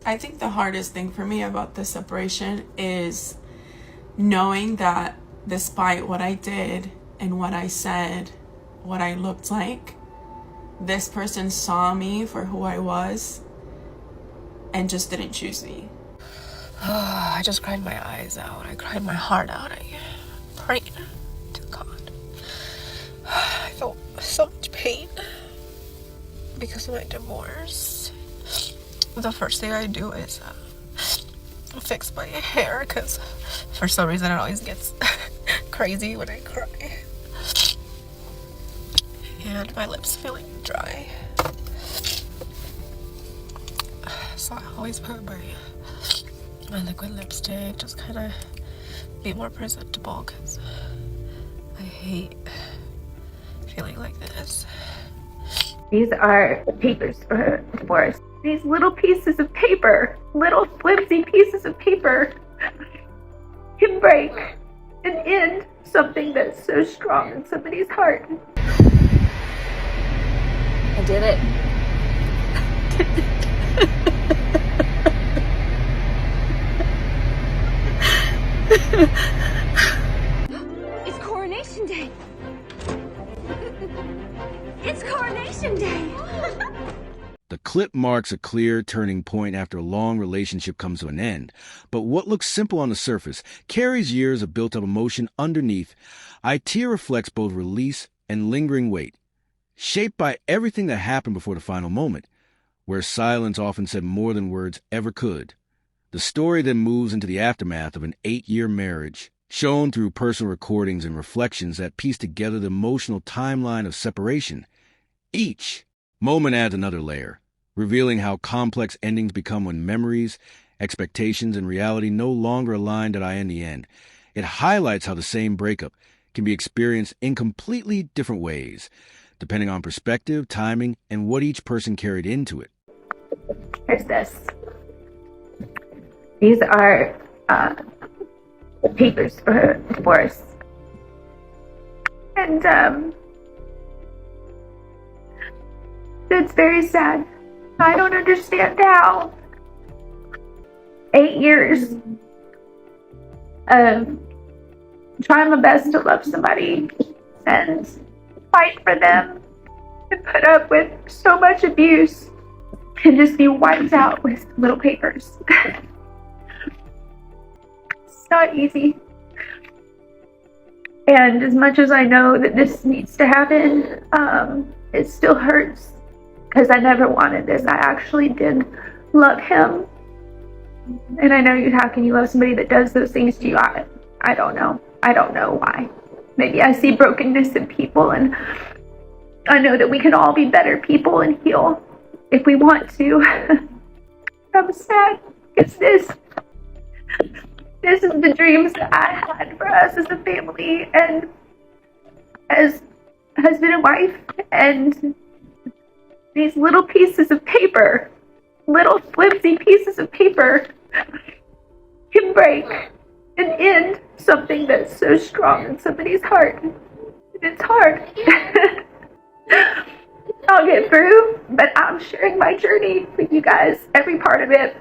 I think the hardest thing for me about this separation is knowing that despite what I did and what I said, what I looked like, this person saw me for who I was and just didn't choose me. I just cried my eyes out. I cried my heart out. I prayed to God. I felt so much pain because of my divorce. The first thing I do is fix my hair because for some reason it always gets crazy when I cry. And my lips feeling dry. So I always put my liquid lipstick, just kind of be more presentable because I hate feeling like this. These are papers for divorce. These little pieces of paper, little flimsy pieces of paper, can break and end something that's so strong in somebody's heart. I did it. It's Coronation Day. It's Coronation Day. The clip marks a clear turning point after a long relationship comes to an end. But what looks simple on the surface carries years of built-up emotion underneath. I tear reflects both release and lingering weight, shaped by everything that happened before the final moment, where silence often said more than words ever could. The story then moves into the aftermath of an 8-year marriage, shown through personal recordings and reflections that piece together the emotional timeline of separation. Each moment adds another layer, revealing how complex endings become when memories, expectations, and reality no longer align in the end. It highlights how the same breakup can be experienced in completely different ways, depending on perspective, timing, and what each person carried into it. Here's this. These are papers for divorce. And it's very sad. I don't understand how 8 years of trying my best to love somebody and fight for them and put up with so much abuse can just be wiped out with little papers. It's not easy. And as much as I know that this needs to happen, it still hurts because I never wanted this. I actually did love him. And I know how can you love somebody that does those things to you? I don't know. I don't know why. Maybe I see brokenness in people, and I know that we can all be better people and heal if we want to. I'm sad because this is the dreams that I had for us as a family and as husband and wife, and these little pieces of paper, little flimsy pieces of paper, can break and end something that's so strong in somebody's heart. And it's hard. I'll get through, but I'm sharing my journey with you guys, every part of it,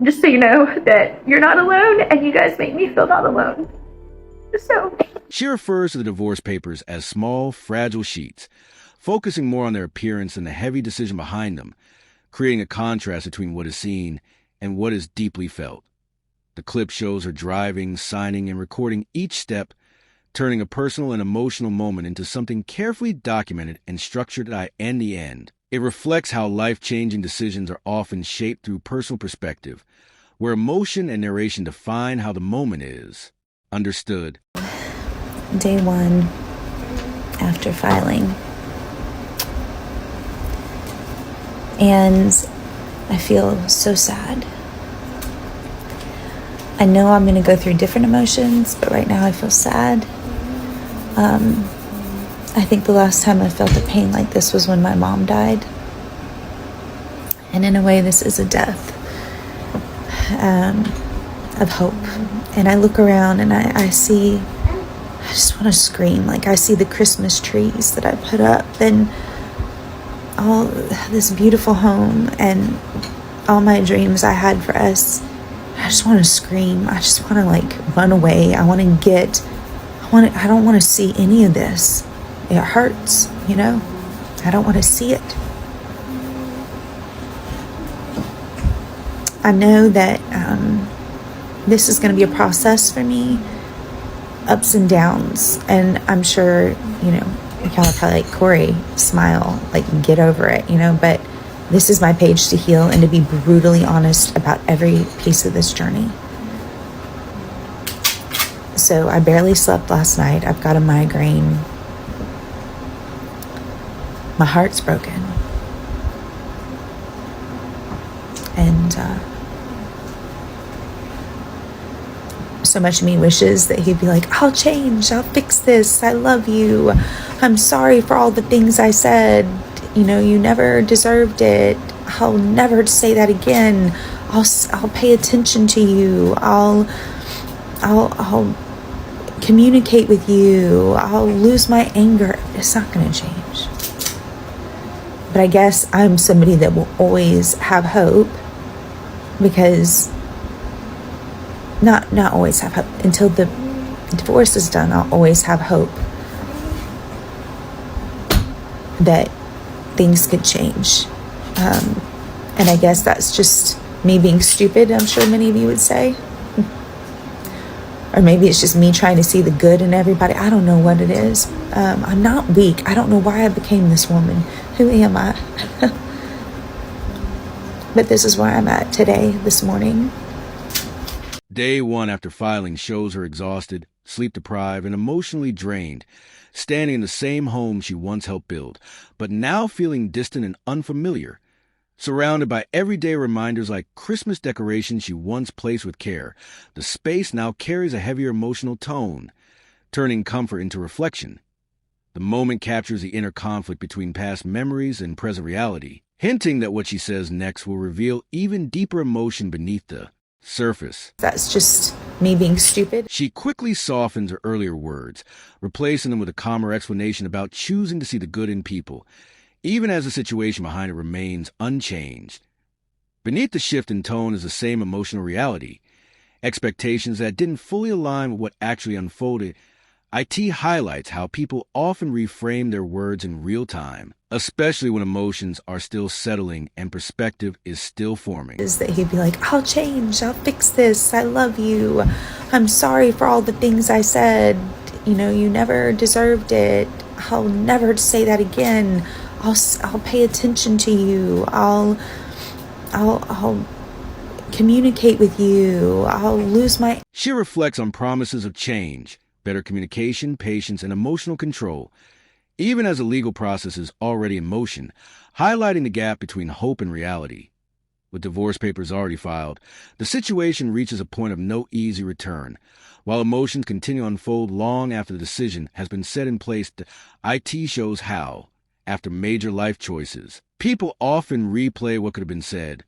just so you know that you're not alone, and you guys make me feel not alone. So She refers to the divorce papers as small, fragile sheets, focusing more on their appearance than the heavy decision behind them, creating a contrast between what is seen and what is deeply felt. The clip shows her driving, signing, and recording each step, turning a personal and emotional moment into something carefully documented and structured in the end. It reflects how life-changing decisions are often shaped through personal perspective, where emotion and narration define how the moment is understood. Day 1 after filing. And I feel so sad. I know I'm going to go through different emotions, but right now I feel sad. I think the last time I felt a pain like this was when my mom died. And in a way, this is a death of hope. And I look around and I just want to scream. Like, I see the Christmas trees that I put up and all this beautiful home, and all my dreams I had for us, I just want to scream. I just want to like run away. I don't want to see any of this. It hurts, you know? I don't want to see it. I know that this is going to be a process for me, ups and downs. And I'm sure, you know, y'all are probably like, Corey, smile, like get over it, you know? But this is my page to heal and to be brutally honest about every piece of this journey. So I barely slept last night. I've got a migraine. My heart's broken. And so much of me wishes that he'd be like, I'll change. I'll fix this. I love you. I'm sorry for all the things I said. You know, you never deserved it. I'll never say that again. I'll pay attention to you. I'll communicate with you. I'll lose my anger. It's not going to change. But I guess I'm somebody that will always have hope, because not always have hope. Until the divorce is done, I'll always have hope that things could change. And I guess that's just me being stupid, I'm sure many of you would say. Or maybe it's just me trying to see the good in everybody. I don't know what it is. I'm not weak. I don't know why I became this woman. Who am I? But this is where I'm at today, this morning. Day 1 after filing shows her exhausted, sleep-deprived, and emotionally drained, standing in the same home she once helped build, but now feeling distant and unfamiliar. Surrounded by everyday reminders like Christmas decorations she once placed with care, the space now carries a heavier emotional tone, turning comfort into reflection. The moment captures the inner conflict between past memories and present reality, hinting that what she says next will reveal even deeper emotion beneath the surface. That's just me being stupid. She quickly softens her earlier words, replacing them with a calmer explanation about choosing to see the good in people, even as the situation behind it remains unchanged. Beneath the shift in tone is the same emotional reality, expectations that didn't fully align with what actually unfolded. IT highlights how people often reframe their words in real time, especially when emotions are still settling and perspective is still forming. Is that he'd be like, I'll change. I'll fix this. I love you. I'm sorry for all the things I said. You know, you never deserved it. I'll never say that again. I'll pay attention to you. I'll communicate with you. I'll lose my... She reflects on promises of change, better communication, patience, and emotional control, even as the legal process is already in motion, highlighting the gap between hope and reality. With divorce papers already filed, the situation reaches a point of no easy return. While emotions continue to unfold long after the decision has been set in place, the IT shows how, after major life choices, people often replay what could have been said,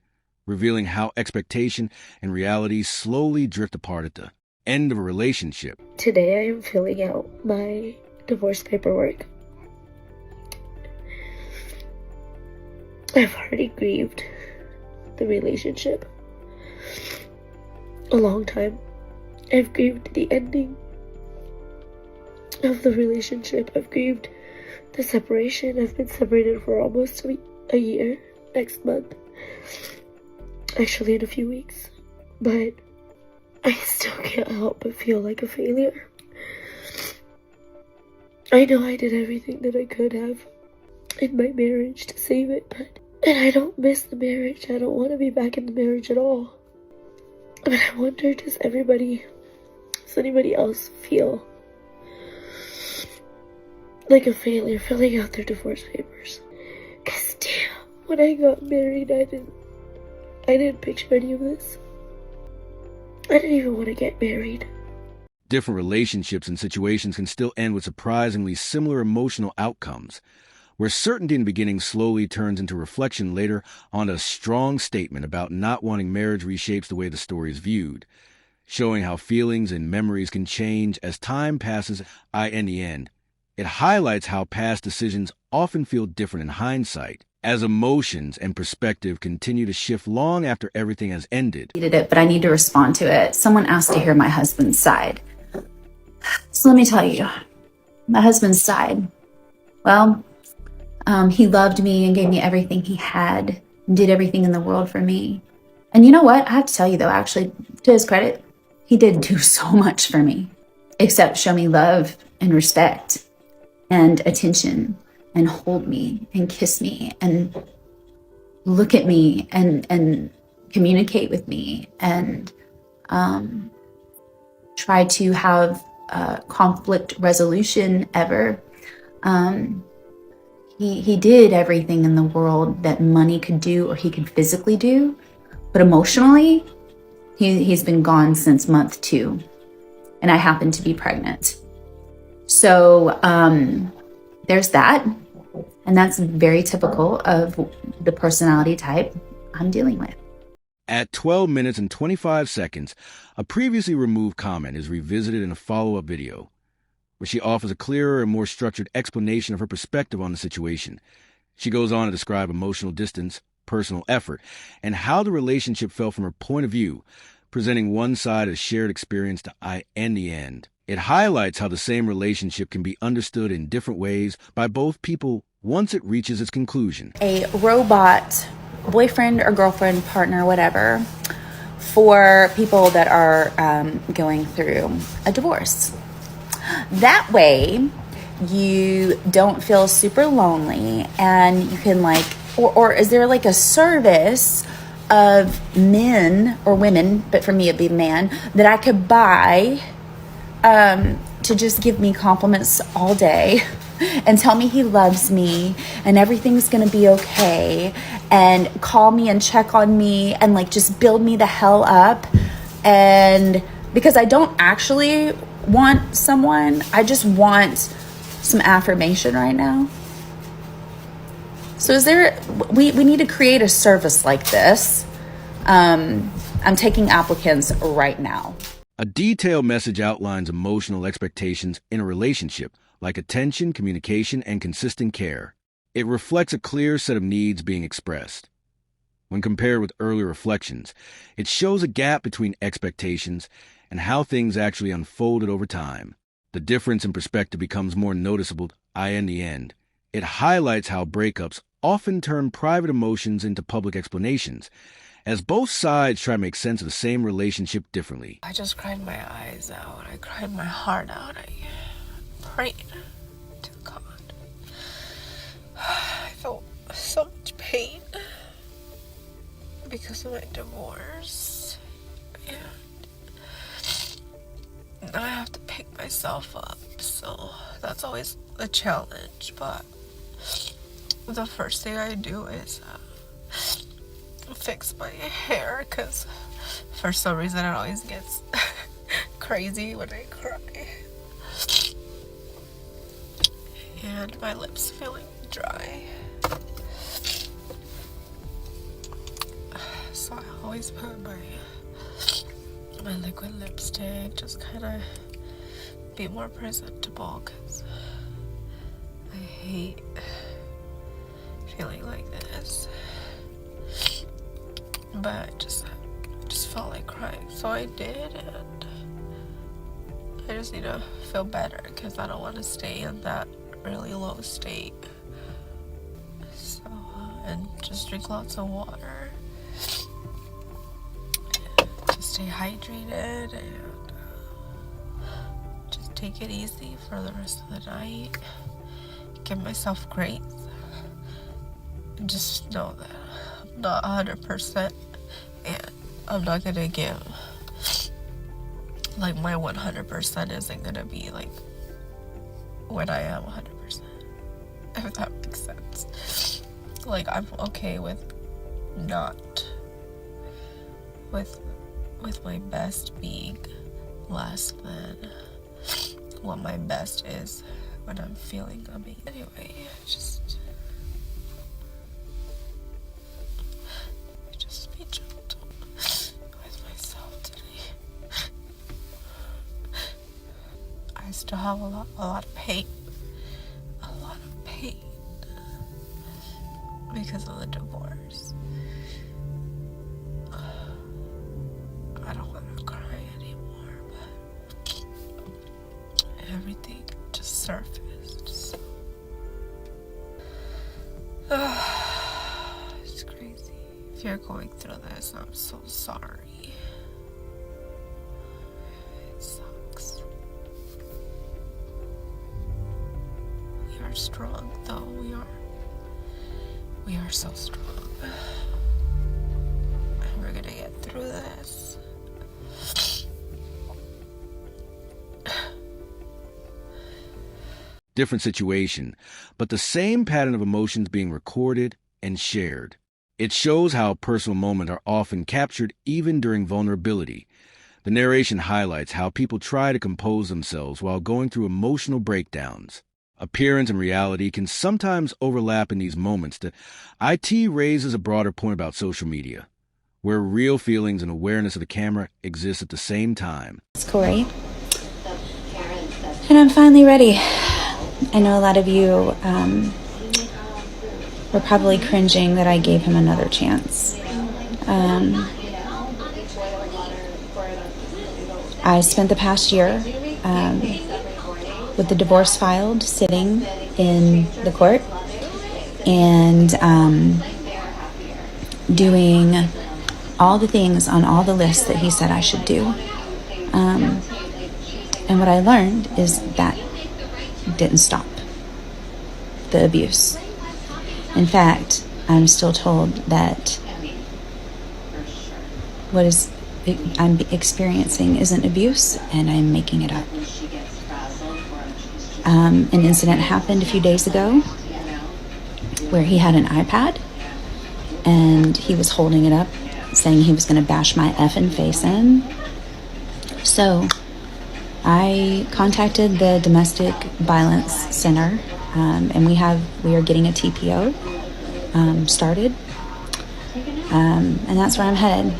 revealing how expectation and reality slowly drift apart at the end of a relationship. Today I am filling out my divorce paperwork. I've already grieved the relationship a long time. I've grieved the ending of the relationship. I've grieved the separation. I've been separated for almost a year next month. Actually, in a few weeks. But I still can't help but feel like a failure. I know I did everything that I could have in my marriage to save it, and I don't miss the marriage. I don't want to be back in the marriage at all. But I wonder, does anybody else feel like a failure filling out their divorce papers? 'Cause damn, when I got married, I didn't picture any of this. I didn't even want to get married. Different relationships and situations can still end with surprisingly similar emotional outcomes, where certainty in the beginning slowly turns into reflection later on a strong statement about not wanting marriage reshapes the way the story is viewed, showing how feelings and memories can change as time passes. In the end, it highlights how past decisions often feel different in hindsight, As emotions and perspective continue to shift long after everything has ended. But I need to respond to it. Someone asked to hear my husband's side. So let me tell you, my husband's side. Well, he loved me and gave me everything he had, did everything in the world for me. And you know what? I have to tell you though, actually, to his credit, he did do so much for me, except show me love and respect and attention and hold me and kiss me and look at me and communicate with me and try to have conflict resolution ever. He did everything in the world that money could do or he could physically do, but emotionally, he's been gone since month 2, and I happen to be pregnant. So there's that, and that's very typical of the personality type I'm dealing with. At 12 minutes and 25 seconds, a previously removed comment is revisited in a follow-up video, where she offers a clearer and more structured explanation of her perspective on the situation. She goes on to describe emotional distance, personal effort, and how the relationship felt from her point of view, presenting one side as shared experience to I and the end. It highlights how the same relationship can be understood in different ways by both people once it reaches its conclusion. A robot boyfriend or girlfriend, partner, whatever, for people that are going through a divorce. That way, you don't feel super lonely, and you can or is there like a service of men or women, but for me it'd be man, that I could buy to just give me compliments all day and tell me he loves me and everything's gonna be okay, and call me and check on me and just build me the hell up. And because I don't actually want someone, I just want some affirmation right now. So we need to create a service like this. I'm taking applicants right now. A detailed message outlines emotional expectations in a relationship, like attention, communication, and consistent care. It reflects a clear set of needs being expressed. When compared with earlier reflections, it shows a gap between expectations and how things actually unfolded over time. The difference in perspective becomes more noticeable in the end. It highlights how breakups often turn private emotions into public explanations, as both sides try to make sense of the same relationship differently. I just cried my eyes out. I cried my heart out. I prayed to God. I felt so much pain because of my divorce. And I have to pick myself up. So that's always a challenge. But the first thing I do is fix my hair, because for some reason it always gets crazy when I cry. And my lips feeling dry. So I always put my liquid lipstick, just kind of be more presentable, because I hate feeling like this. But I just felt like crying, so I did, and I just need to feel better because I don't want to stay in that really low state. So, and just drink lots of water, to stay hydrated, and just take it easy for the rest of the night. Give myself grace, and just know that I'm not 100%, and I'm not gonna give my 100% isn't gonna be when I am 100%, if that makes sense. I'm okay with not with my best being less than what my best is when I'm feeling amazing. Anyway, just be gentle with myself today. I still have a lot of pain. A lot of pain. because of the divorce. I don't want to cry anymore, but everything just surfaced. So. It's crazy. If you're going through this, I'm so sorry. It sucks. We are strong, though. We are so strong. And we're gonna get through this. Different situation, but the same pattern of emotions being recorded and shared. It shows how personal moments are often captured even during vulnerability. The narration highlights how people try to compose themselves while going through emotional breakdowns. Appearance and reality can sometimes overlap in these moments. The IT raises a broader point about social media, where real feelings and awareness of the camera exist at the same time. It's Corey. And I'm finally ready. I know a lot of you were probably cringing that I gave him another chance. I spent the past year with the divorce filed, sitting in the court, and doing all the things on all the lists that he said I should do. And what I learned is that didn't stop the abuse. In fact, I'm still told that what I'm experiencing isn't abuse, and I'm making it up. An incident happened a few days ago where he had an iPad and he was holding it up saying he was going to bash my effing face in. So I contacted the Domestic Violence Center, and we are getting a TPO started, and that's where I'm headed.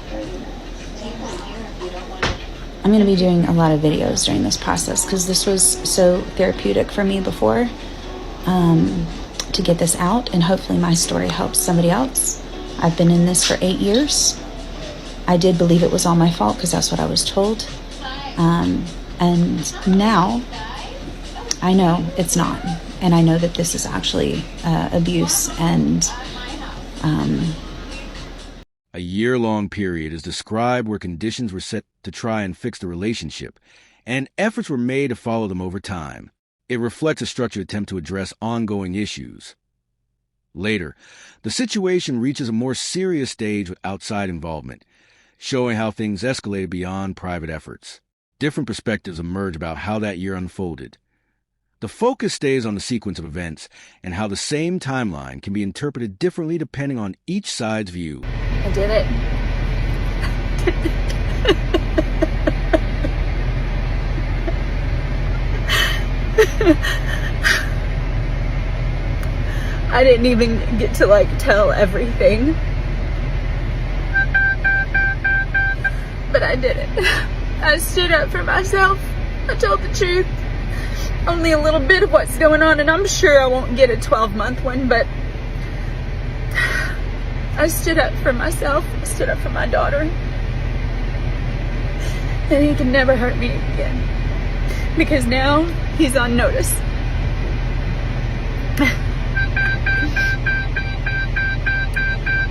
I'm going to be doing a lot of videos during this process because this was so therapeutic for me before, to get this out, and hopefully my story helps somebody else. I've been in this for 8 years. I did believe it was all my fault because that's what I was told. And now I know it's not. And I know that this is actually abuse. And A year-long period is described where conditions were set to try and fix the relationship, and efforts were made to follow them over time. It reflects a structured attempt to address ongoing issues. Later, the situation reaches a more serious stage with outside involvement, showing how things escalated beyond private efforts. Different perspectives emerge about how that year unfolded. The focus stays on the sequence of events and how the same timeline can be interpreted differently depending on each side's view. I did it. I didn't even get to tell everything. But I did it. I stood up for myself. I told the truth. Only a little bit of what's going on, and I'm sure I won't get a 12-month one, but I stood up for myself. I stood up for my daughter. And he can never hurt me again. Because now he's on notice.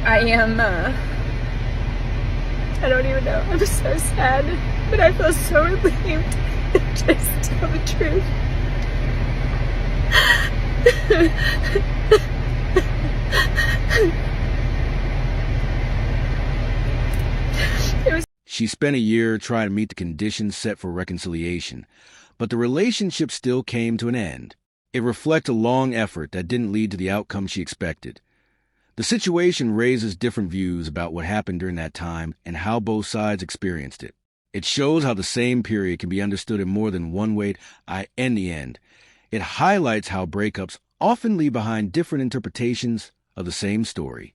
I don't even know. I'm so sad, but I feel so relieved to just tell the truth. She spent a year trying to meet the conditions set for reconciliation, but the relationship still came to an end. It reflects a long effort that didn't lead to the outcome she expected. The situation raises different views about what happened during that time and how both sides experienced it. It shows how the same period can be understood in more than one way. In the end, it highlights how breakups often leave behind different interpretations of the same story.